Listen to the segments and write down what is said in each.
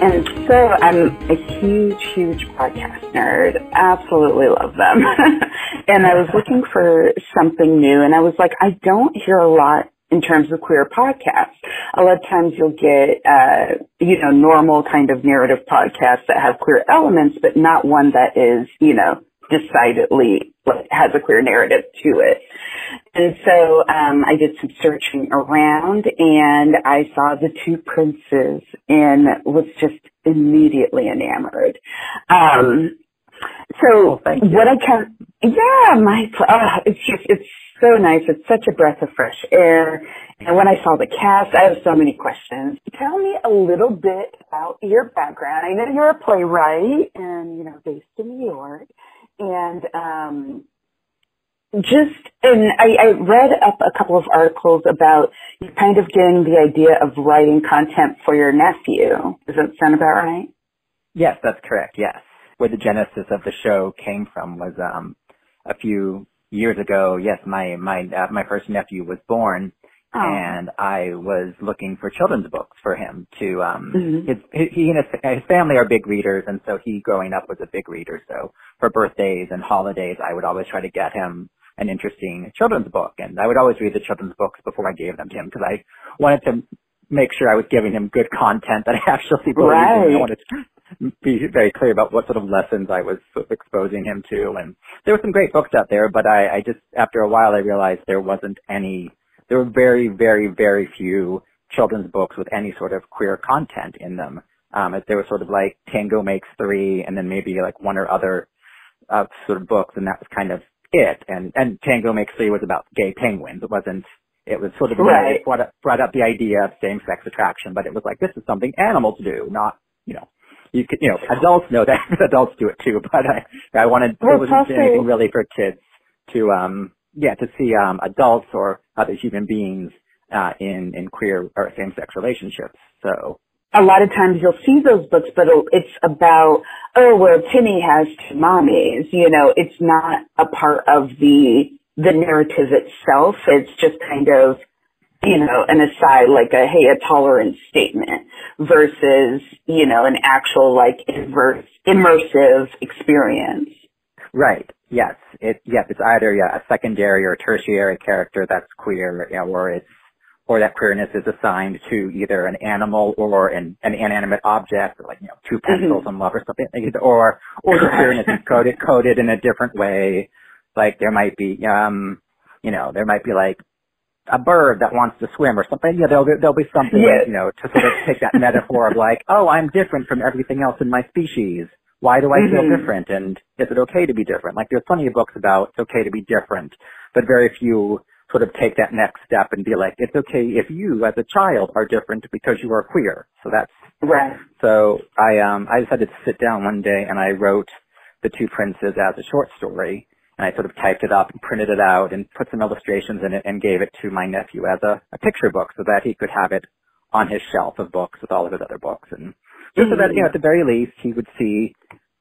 And so I'm a huge podcast nerd. Absolutely love them. And I was looking for something new, and I was like, I don't hear a lot in terms of queer podcasts. A lot of times you'll get, normal kind of narrative podcasts that have queer elements, but not one that is, decidedly has a queer narrative to it. And so I did some searching around, and I saw The Two Princes and was just immediately enamored. So what I can, it's so nice. It's such a breath of fresh air. And when I saw the cast, I have so many questions. Tell me a little bit about your background. I know you're a playwright and, based in New York. And I read up a couple of articles about you kind of getting the idea of writing content for your nephew. Does that sound about right? Yes, that's correct, yes. Where the genesis of the show came from was a few years ago. Yes, my first nephew was born, and I was looking for children's books for him to he and his family are big readers, and so he growing up was a big reader. So for birthdays and holidays, I would always try to get him an interesting children's book, and I would always read the children's books before I gave them to him because I wanted to make sure I was giving him good content that I actually believed in. I wanted to be very clear about what sort of lessons I was sort of exposing him to. And there were some great books out there, but I just, after a while, I realized there wasn't any, there were very, very, very few children's books with any sort of queer content in them. There was sort of like Tango Makes Three, and then maybe like one or other sort of books, and that was kind of it. And Tango Makes Three was about gay penguins. It was sort of, it brought up the idea of same-sex attraction, but it was like, this is something animals do, not, you could, adults know that, adults do it too, but I wanted, there wasn't anything really for kids to see, adults or other human beings, in queer or same-sex relationships, so. A lot of times you'll see those books, but it's about, Timmy has two mommies, it's not a part of the narrative itself. It's just kind of, an aside, like a tolerance statement versus, an actual, like, immersive experience. Right. Yes. It's either, a secondary or tertiary character that's queer, or that queerness is assigned to either an animal or an inanimate object, or like, two pencils in love or something, or the queerness is coded in a different way. Like there might be, there might be like a bird that wants to swim or something. Yeah, there'll be something, to sort of take that metaphor of like, oh, I'm different from everything else in my species. Why do I feel different? And is it okay to be different? Like there's plenty of books about it's okay to be different, but very few sort of take that next step and be like, it's okay if you as a child are different because you are queer. So that's right. So I decided to sit down one day and I wrote The Two Princes as a short story. And I sort of typed it up and printed it out and put some illustrations in it and gave it to my nephew as a picture book so that he could have it on his shelf of books with all of his other books. And just so that, at the very least, he would see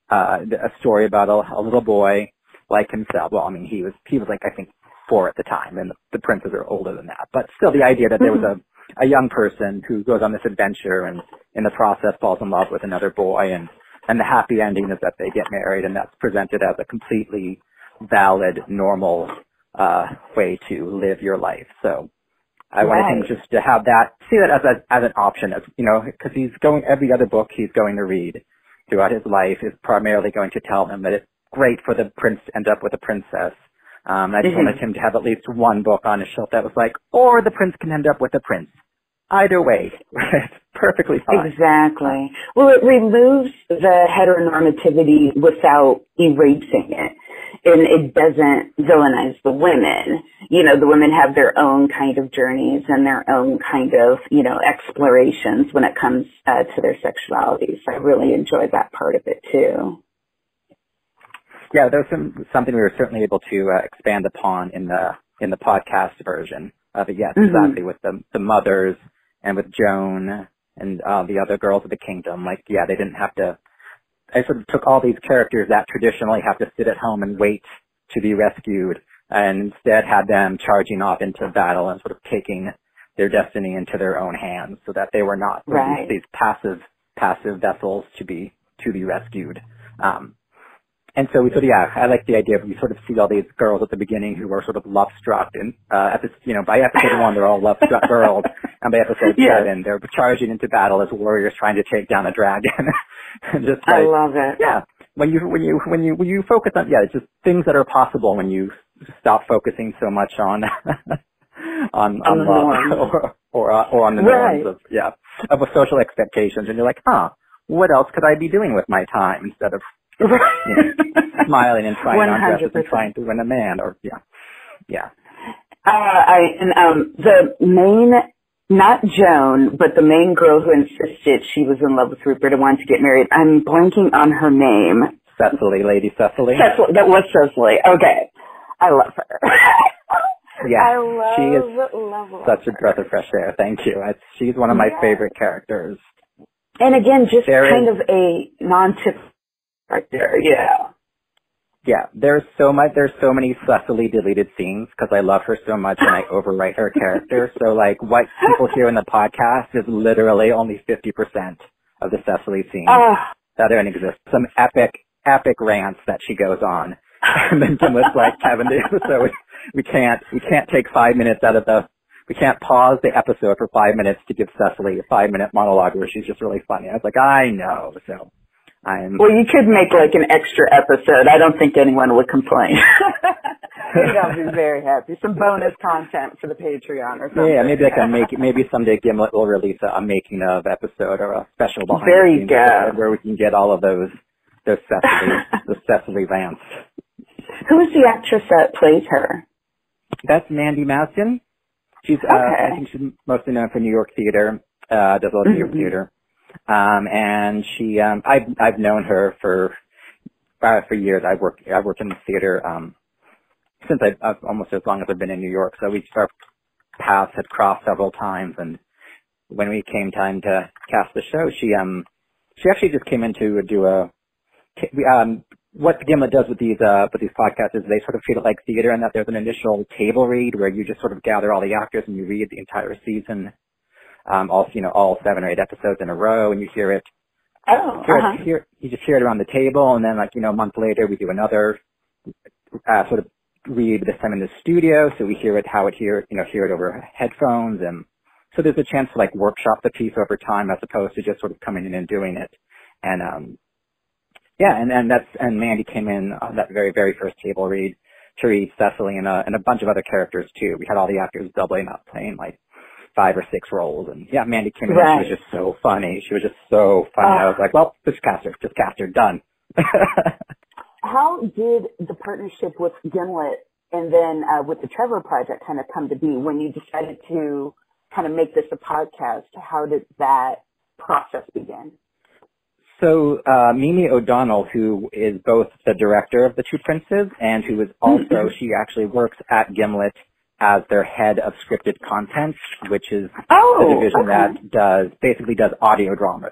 a story about a little boy like himself. Well, I mean, he was like, I think, 4 at the time, and the princes are older than that. But still, the idea that there was a young person who goes on this adventure and in the process falls in love with another boy, and the happy ending is that they get married, and that's presented as a completely valid, normal way to live your life. So I wanted him just to have that, see that as an option, because he's going, every other book he's going to read throughout his life is primarily going to tell him that it's great for the prince to end up with a princess. I just wanted him to have at least one book on his shelf that was like, or the prince can end up with a prince. Either way, it's perfectly fine. Exactly. Well, it removes the heteronormativity without erasing it. And it doesn't villainize the women. The women have their own kind of journeys and their own kind of, explorations when it comes to their sexuality. So I really enjoyed that part of it too. Yeah, there's something we were certainly able to expand upon in the podcast version of it. Yes, exactly, with the mothers and with Joan and the other girls of the kingdom. Like, they didn't have to. I sort of took all these characters that traditionally have to sit at home and wait to be rescued, and instead had them charging off into battle and sort of taking their destiny into their own hands, so that they were not these passive passive vessels to be rescued. And so we sort of, I like the idea of we sort of see all these girls at the beginning who are sort of love struck, and by episode 1 they're all love struck girls, and by episode 7 they're charging into battle as warriors trying to take down a dragon. And just like, I love it. Yeah, when you focus on it's just things that are possible when you stop focusing so much on on love or on the norms of social expectations, and you're like, what else could I be doing with my time instead of smiling and trying on dresses and trying to win a man, or the main, not Joan, but the main girl who insisted she was in love with Rupert and wanted to get married. I'm blanking on her name. Cecily, Lady Cecily. Cecily, that was Cecily. Okay, I love her. She is such a breath of fresh air. Thank you. She's one of my favorite characters. And again, just kind of a non-typical character. There's so many Cecily deleted scenes because I love her so much and I overwrite her character. So like what people hear in the podcast is literally only 50% of the Cecily scenes that don't exist. Some epic rants that she goes on. And then Gimlet's like, Kevin, the episode, we can't take 5 minutes we can't pause the episode for 5 minutes to give Cecily a 5-minute monologue where she's just really funny. I was like, I know, so. Well, you could make like an extra episode. I don't think anyone would complain. I think I'll be very happy. Some bonus content for the Patreon or something. Yeah, maybe someday Gimlet will release a making of episode or a special behind the scenes episode where we can get all of those Cecily rants. Who is the actress that plays her? That's Mandy Mastin. She's I think she's mostly known for New York theater. Does a lot of New York theater. And she, I've known her for years. I've worked in the theater, since I've almost as long as I've been in New York. So our paths had crossed several times. And when we came time to cast the show, she actually just came in to do what Gimlet does with these podcasts is they sort of treat it like theater, and that there's an initial table read where you just sort of gather all the actors and you read the entire season. All 7 or 8 episodes in a row, and you hear it. You just hear it around the table, and then a month later we do another sort of read, this time in the studio, so we hear it hear it over headphones, and so there's a chance to workshop the piece over time as opposed to just sort of coming in and doing it. And and Mandy came in on that very, very first table read to read Cecily and a bunch of other characters too. We had all the actors doubling up, playing 5 or 6 roles, and Mandy came in and she was just so funny. I was like, well, just cast her, done. How did the partnership with Gimlet and then with the Trevor Project kind of come to be when you decided to kind of make this a podcast? How did that process begin? So Mimi O'Donnell, who is both the director of The Two Princes and who is also, she actually works at Gimlet as their head of scripted content, which is the division that does audio dramas,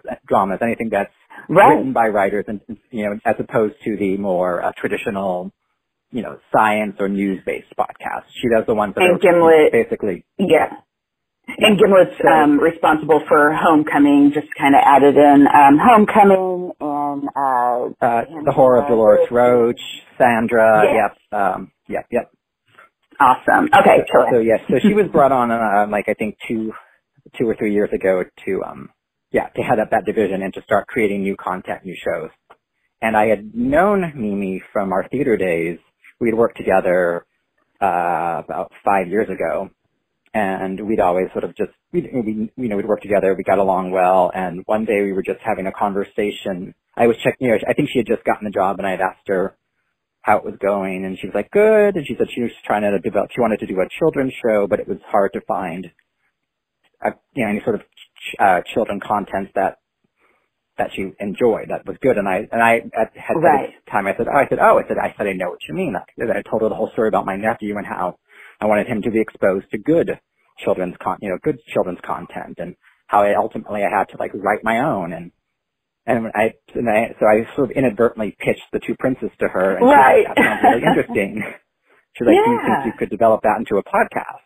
anything that's written by writers, and as opposed to the more traditional, science or news-based podcasts. She does the ones that are Gimlet, basically. Yeah. And Gimlet's responsible for Homecoming, just kind of added in Homecoming and The Horror of Dolores Roach, Sandra. Yep. Awesome. Okay, so she was brought on, I think 2 or 3 years ago to head up that division and to start creating new content, new shows. And I had known Mimi from our theater days. We'd worked together about 5 years ago, and we'd always sort of we'd worked together. We got along well, and one day we were just having a conversation. I was checking, I think she had just gotten the job, and I had asked her how it was going, and she was like, good, and she said she was trying to she wanted to do a children's show, but it was hard to find any sort of children content that she enjoyed that was good. And I at that time I said I know what you mean. I told her the whole story about my nephew and how I wanted him to be exposed to good children's content, and how I had to write my own, and so I sort of inadvertently pitched The Two Princes to her, and she was like, that sounds really interesting. She was like, do you think you could develop that into a podcast?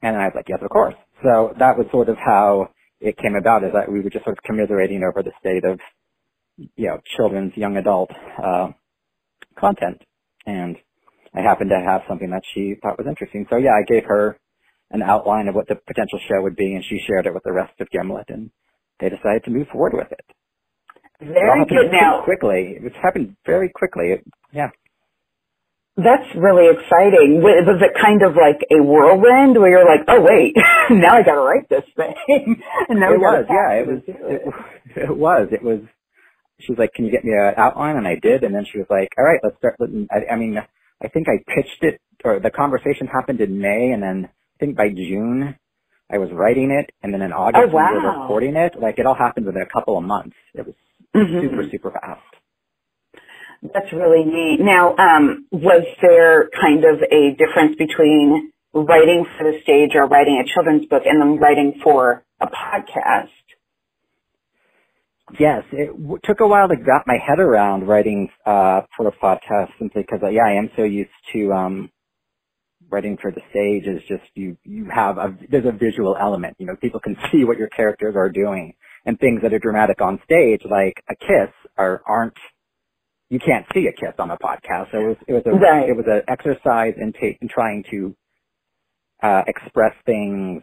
And I was like, yes, of course. So that was sort of how it came about is that we were just sort of commiserating over the state of, children's young adult content. And I happened to have something that she thought was interesting. So, I gave her an outline of what the potential show would be, and she shared it with the rest of Gimlet, and they decided to move forward with it. Very good. Now, quickly. It happened very quickly. That's really exciting. Was it kind of like a whirlwind where you're like, oh wait, now I got to write this thing? And now it was. It was. She was like, "Can you get me an outline?" And I did. And then she was like, "All right, let's start." I think I pitched it, or the conversation happened in May, and then I think by June I was writing it, and then in August we were recording it. Like, it all happened within a couple of months. It was super fast. That's really neat. Now, was there kind of a difference between writing for the stage or writing a children's book and then writing for a podcast? Yes, it took a while to wrap my head around writing for a podcast, simply because, I am so used to writing for the stage. Is just there's a visual element. People can see what your characters are doing, and things that are dramatic on stage, like a kiss, aren't. You can't see a kiss on a podcast. So it was an exercise in trying to express things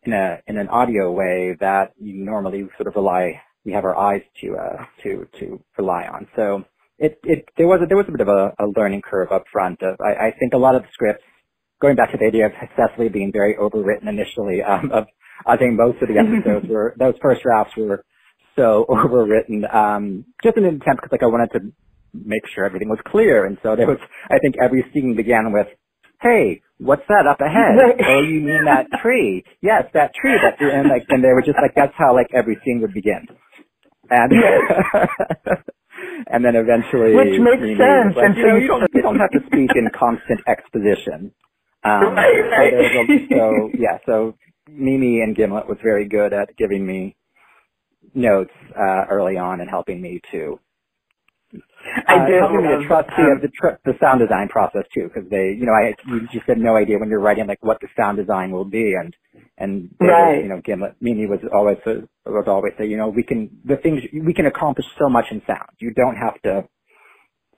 in an audio way that you normally sort of we have our eyes to rely on. So there was a bit of a learning curve up front. I think a lot of the scripts, going back to the idea of Cecily being very overwritten initially, I think most of the episodes those first drafts were so overwritten, just in an attempt because I wanted to make sure everything was clear. And so there was, I think every scene began with, "Hey, what's that up ahead?" "Oh, you mean that tree?" "Yes, that tree." And they were just like, that's how every scene would begin. And and then eventually, which makes sense. And so you don't have to speak in constant exposition. So Mimi and Gimlet was very good at giving me notes early on and helping me to helping me to trust the sound design process too, because you just had no idea when you're writing what the sound design will be, and Gimlet, Mimi would always say, we can accomplish so much in sound. You don't have to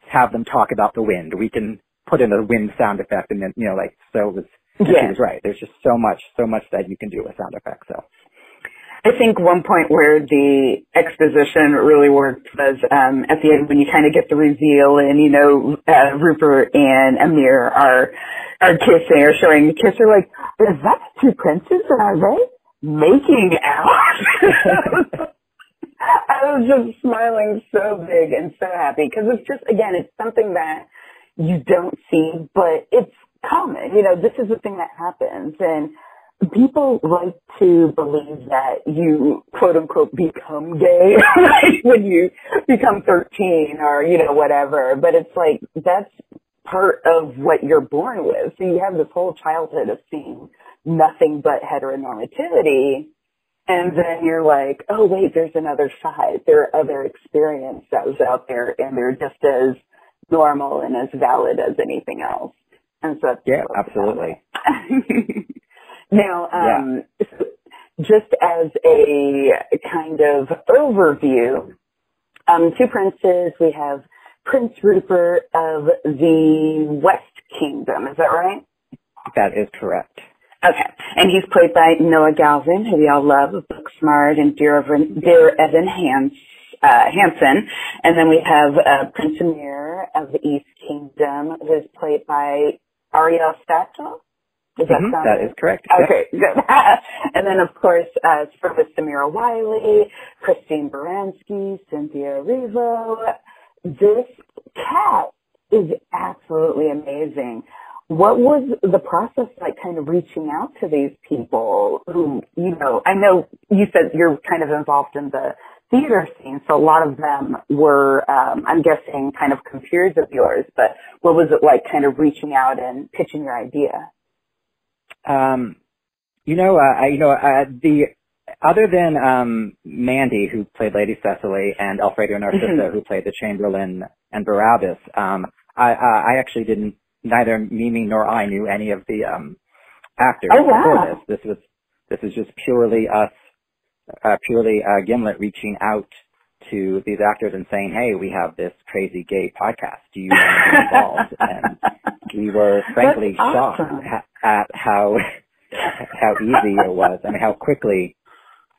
have them talk about the wind. We can put in a wind sound effect, and then she was right. There's just so much that you can do with sound effects. So I think one point where the exposition really worked was at the end when you kind of get the reveal and, Rupert and Amir are kissing or showing the kiss. They're like, "Is that the two princes and are they making out?" I was just smiling so big and so happy because it's just, again, it's something that you don't see, but it's common. This is the thing that happens. And people like to believe that you, quote unquote, become gay when you become 13 or, whatever. But it's like, that's part of what you're born with. So you have this whole childhood of seeing nothing but heteronormativity. And then you're like, oh, wait, there's another side. There are other experiences out there, and they're just as normal and as valid as anything else. And so that's absolutely. Now, just as a kind of overview, two princes, we have Prince Rupert of the West Kingdom. Is that right? That is correct. Okay. And he's played by Noah Galvin, who we all love, Booksmart, and Dear Evan Hansen. And then we have Prince Amir of the East Kingdom, who's played by Ariel Stato. That is correct. Okay, good. And then, of course, for Samira Wiley, Christine Baranski, Cynthia Erivo. This cast is absolutely amazing. What was the process like kind of reaching out to these people who, I know you said you're kind of involved in the theater scene, so a lot of them were, I'm guessing, kind of compeers of yours, but what was it like kind of reaching out and pitching your idea? Other than Mandy, who played Lady Cecily, and Alfredo Narciso, who played the Chamberlain and Barabbas, I actually neither Mimi nor I knew any of the actors before this. This is just purely us, purely Gimlet reaching out to these actors and saying, hey, we have this crazy gay podcast. Do you want to be involved? And we were frankly shocked at how easy it was and how quickly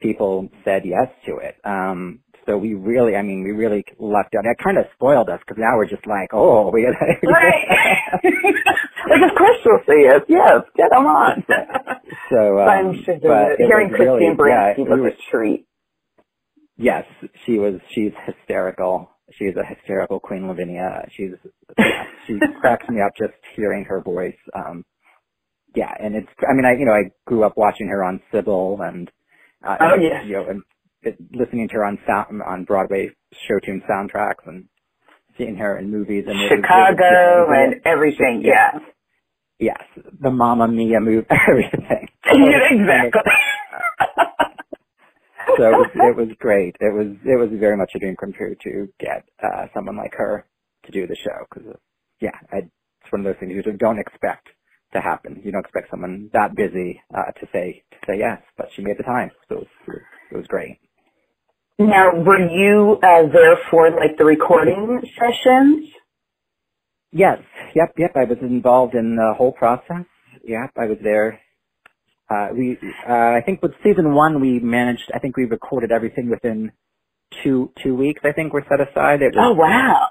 people said yes to it. So we really lucked out. That kind of spoiled us because now we're just like, oh, we right. Like, of course we'll see it. Yes, get them on. So, I'm sure hearing Christine Baranski was a treat. Yes, she's hysterical. She's a hysterical Queen Lavinia. She cracks me up just hearing her voice. Yeah, and I grew up watching her on Sybil and, and listening to her on Broadway show tune soundtracks and seeing her in movies and Chicago and everything. Yeah. Yes, the Mamma Mia movie, everything. Exactly. So it was great. It was very much a dream come true to get someone like her to do the show because it's one of those things you just don't expect to happen. You don't expect someone that busy to say yes, but she made the time. So it was great. Now, were you there for like the recording sessions? Yes. Yep. I was involved in the whole process. Yep. I was there. I think with season 1 we recorded everything within two weeks. I think were set aside. Oh wow!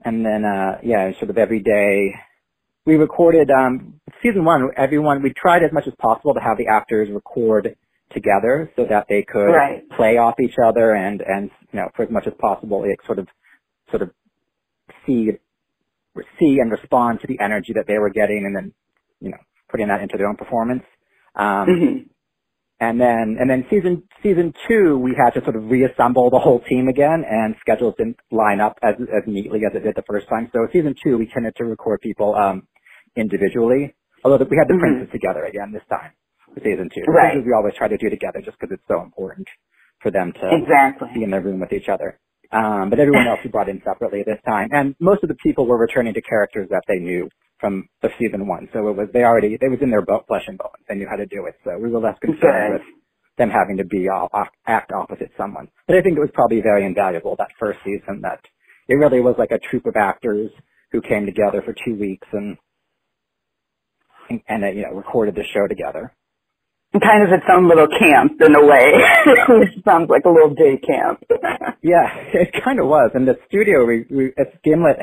And then sort of every day we recorded. Season 1, we tried as much as possible to have the actors record together so that they could play off each other and for as much as possible like sort of see and respond to the energy that they were getting and then putting that into their own performance. And then season 2, we had to sort of reassemble the whole team again, and schedules didn't line up as neatly as it did the first time. So season 2, we tended to record people individually, although we had the princes together again this time for season 2. Right. We always try to do together just because it's so important for them to be in their room with each other. But everyone else we brought in separately this time, and most of the people were returning to characters that they knew from the season 1. So it was in their flesh and bones. They knew how to do it. So we were less concerned with them having to act opposite someone. But I think it was probably very invaluable that first season that it really was like a troupe of actors who came together for 2 weeks and recorded the show together. Kind of its own little camp in a way. It sounds like a little day camp. Yeah, it kind of was. And the studio, Gimlet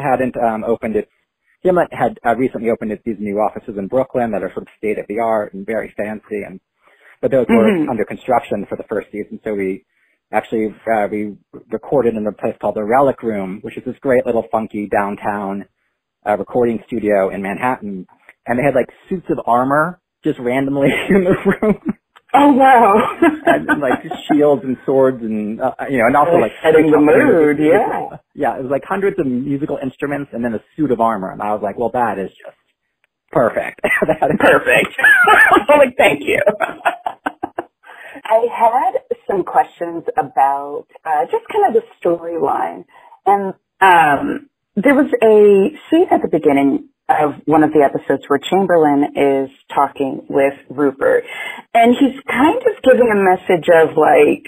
had recently opened these new offices in Brooklyn that are sort of state-of-the-art and very fancy, but those were under construction for the first season. So we actually we recorded in a place called the Relic Room, which is this great little funky downtown recording studio in Manhattan. And they had like suits of armor just randomly in the room. Oh wow! and like shields and swords and and also like setting the mood. Yeah, it was like hundreds of musical instruments and then a suit of armor, and I was like, well, that is just perfect. That is perfect. Like, thank you. I had some questions about just kind of the storyline, and there was a scene at the beginning of one of the episodes where Chamberlain is talking with Rupert, and he's kind of giving a message of like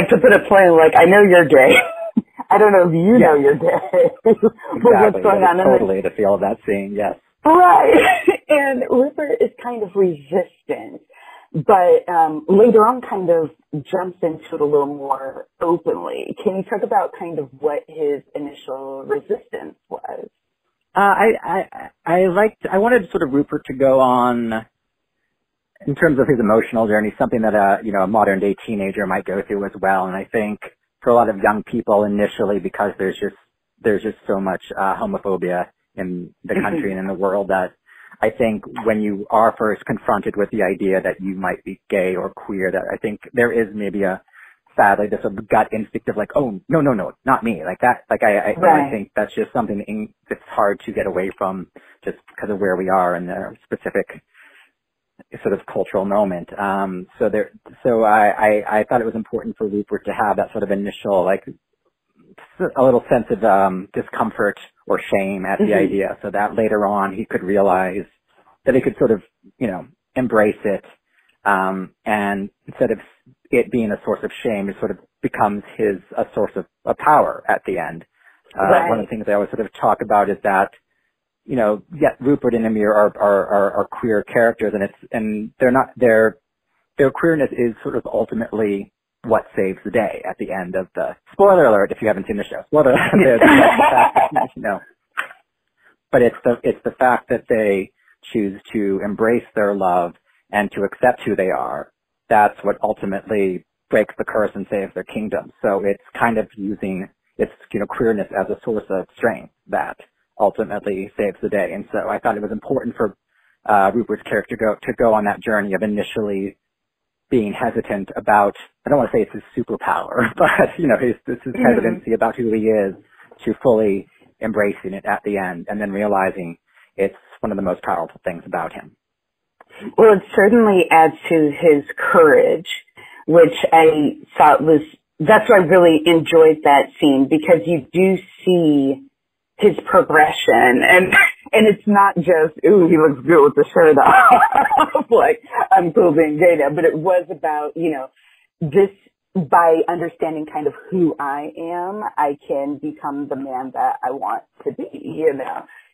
to put it plain, like, I know you're gay. I don't know if you know you're gay. What's going on? Totally the feel of that scene, yes. Right. And Rupert is kind of resistant, but later on kind of jumps into it a little more openly. Can you talk about kind of what his initial resistance was? I wanted sort of Rupert to go on in terms of his emotional journey, something that a modern day teenager might go through as well. And I think for a lot of young people initially, because there's just so much homophobia in the country and in the world, that I think when you are first confronted with the idea that you might be gay or queer, that I think there is maybe sadly this sort of gut instinct of like, oh, no, not me, like that. Like I think that's just something that's hard to get away from just because of where we are in the specific sort of cultural moment. So I thought it was important for Rupert to have that sort of initial, like, a little sense of discomfort or shame at the idea, so that later on he could realize that he could sort of, embrace it And instead of it being a source of shame, it sort of becomes a source of power at the end. Right. One of the things I always sort of talk about is that, Rupert and Amir are queer characters, and their queerness is sort of ultimately what saves the day at the end of the, spoiler alert if you haven't seen the show, spoiler alert, but it's the fact that they choose to embrace their love and to accept who they are. That's what ultimately breaks the curse and saves their kingdom. So it's kind of using queerness as a source of strength that ultimately saves the day. And so I thought it was important for Rupert's character to go on that journey of initially being hesitant about, I don't want to say it's his superpower, but his hesitancy about who he is, to fully embracing it at the end and then realizing it's one of the most powerful things about him. Well, it certainly adds to his courage, which I thought that's why I really enjoyed that scene, because you do see his progression, and it's not just, ooh, he looks good with the shirt off, like, I'm cool being gay now, but it was about, this, by understanding kind of who I am, I can become the man that I want to be,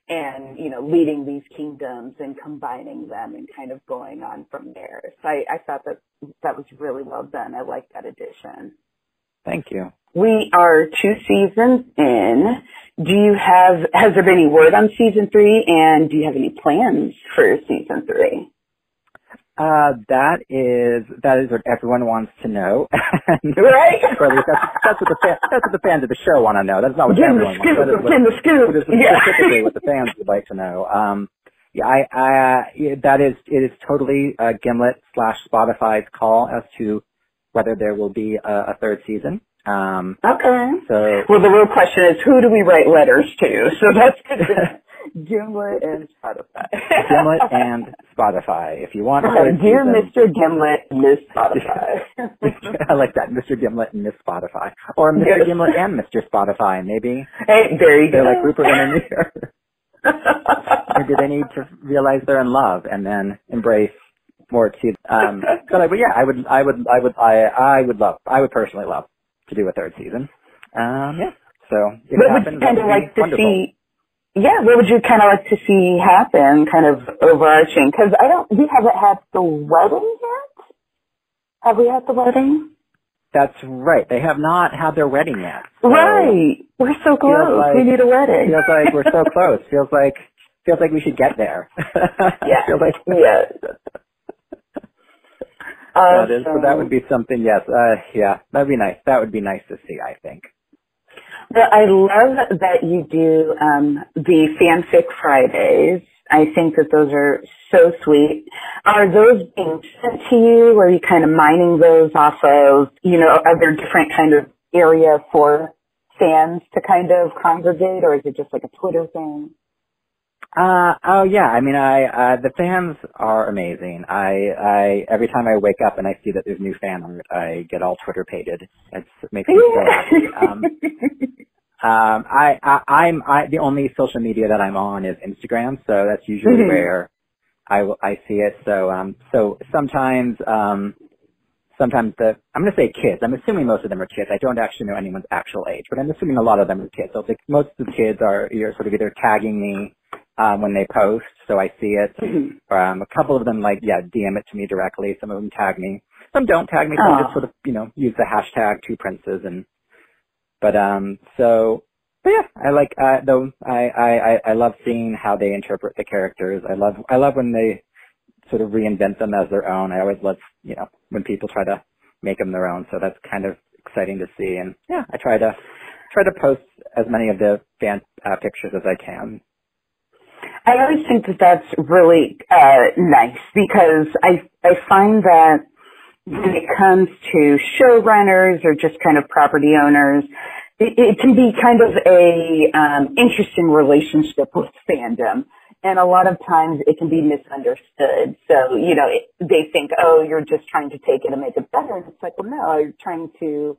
and, leading these kingdoms and combining them and kind of going on from there. So I thought that was really well done. I like that addition. Thank you. We are 2 seasons in. Has there been any word on season 3, and do you have any plans for season 3? That is what everyone wants to know. Right? Or at least that's what the fans of the show want to know. That's not what everyone wants. That is specifically what the fans would like to know. It is totally Gimlet/Spotify's call as to whether there will be a 3rd season. Okay. So, well, the real question is, who do we write letters to? So that's good. Gimlet and Spotify. Gimlet and Spotify. If you want a 3rd Dear season, Mr. Gimlet, Miss Spotify. I like that, Mr. Gimlet and Miss Spotify, or Mr. Gimlet and Mr. Spotify, maybe. Hey, there you go. They're like Rupert and Amir. Maybe they need to realize they're in love and then embrace more to. But yeah, I would personally love to do a 3rd season. Yeah. So if it happens, that would be wonderful. Yeah, what would you kind of like to see happen, kind of overarching? Because we haven't had the wedding yet. Have we had the wedding? That's right. They have not had their wedding yet. So right. We're so close. We need a wedding. Feels like we're so close. Feels like we should get there. Yeah. So that would be something, yes. Yeah, that'd be nice. That would be nice to see, I think. Well, I love that you do the Fanfic Fridays. I think that those are so sweet. Are those being sent to you, or are you kind of mining those off of, are there different kind of area for fans to kind of congregate, or is it just like a Twitter thing? Oh yeah, I mean, the fans are amazing. Every time I wake up and I see that there's new fan art, I get all Twitter pated. It makes me so happy. The only social media that I'm on is Instagram, so that's usually where I see it. So sometimes I'm going to say kids. I'm assuming most of them are kids. I don't actually know anyone's actual age, but I'm assuming a lot of them are kids. So it's like most of the kids are sort of either tagging me when they post, so I see it. A couple of them DM it to me directly. Some of them tag me. Some don't tag me. Some just sort of use the hashtag #2princes but yeah, I like though I love seeing how they interpret the characters. I love when they sort of reinvent them as their own. I always love when people try to make them their own. So that's kind of exciting to see. And yeah, I try to post as many of the fan pictures as I can. I always think that that's really nice, because I find that when it comes to showrunners or just kind of property owners, it can be kind of a interesting relationship with fandom. And a lot of times it can be misunderstood. So, they think, oh, you're just trying to take it and make it better. And it's like, well, no, you're trying to,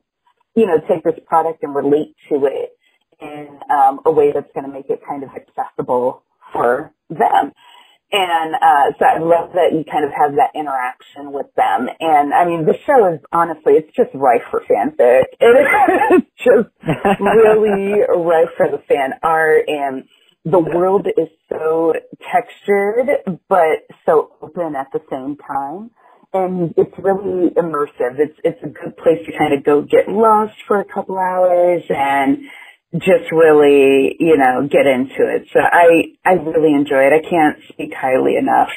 take this product and relate to it in a way that's going to make it kind of accessible for them. And so I love that you kind of have that interaction with them. And I mean, the show is honestly, it's just rife for fanfic. It is just really rife for the fan art, and the world is so textured, but so open at the same time. And it's really immersive. It's a good place to kind of go get lost for a couple hours and just really, get into it. So I really enjoy it. I can't speak highly enough.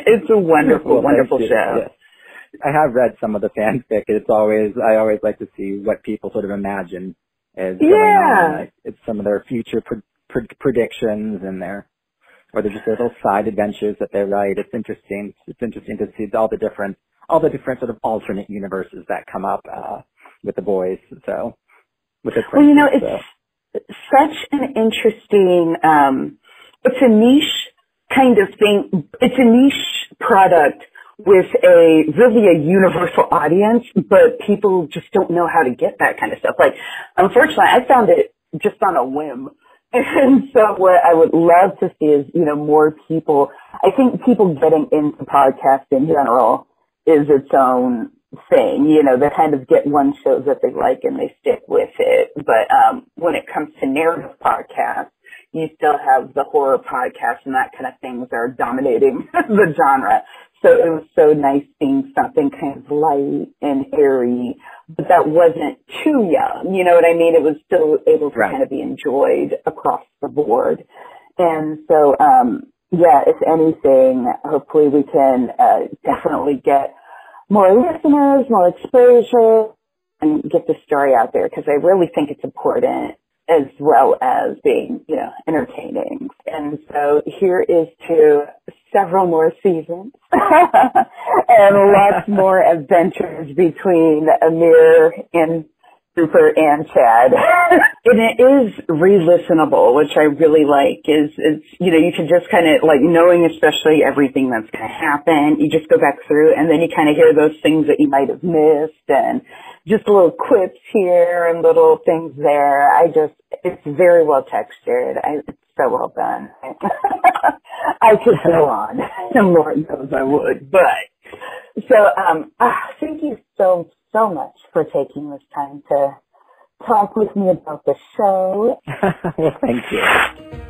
It's a wonderful, wonderful show. Yes. I have read some of the fanfic. I always like to see what people sort of imagine as going on. Like, it's some of their future predictions and or they're just little side adventures that they write. It's interesting. It's interesting to see all the different sort of alternate universes that come up, with the boys. So, with the princes, it's such an interesting, it's a niche kind of thing. It's a niche product with really a universal audience, but people just don't know how to get that kind of stuff. Like, unfortunately, I found it just on a whim. And so what I would love to see is, more people, I think people getting into podcasts in general is its own thing. They kind of get one show that they like and they stick with it. But when it comes to narrative podcasts, you still have the horror podcasts and that kind of things are dominating the genre. So it was so nice seeing something kind of light and airy, but that wasn't too young. You know what I mean? It was still able to kind of be enjoyed across the board. And so, if anything, hopefully we can definitely get more listeners, more exposure, and get the story out there, because I really think it's important, as well as being, entertaining. And so here is to several more seasons and lots more adventures between Amir and Super and Chad. And it is re-listenable, which I really like, is you can just kind of, like, knowing especially everything that's going to happen, you just go back through and then you kind of hear those things that you might have missed and just little quips here and little things there. It's very well textured. It's so well done. I could go on, and Lord knows I would, but so, thank you so much for taking this time to talk with me about the show. Well, thank you.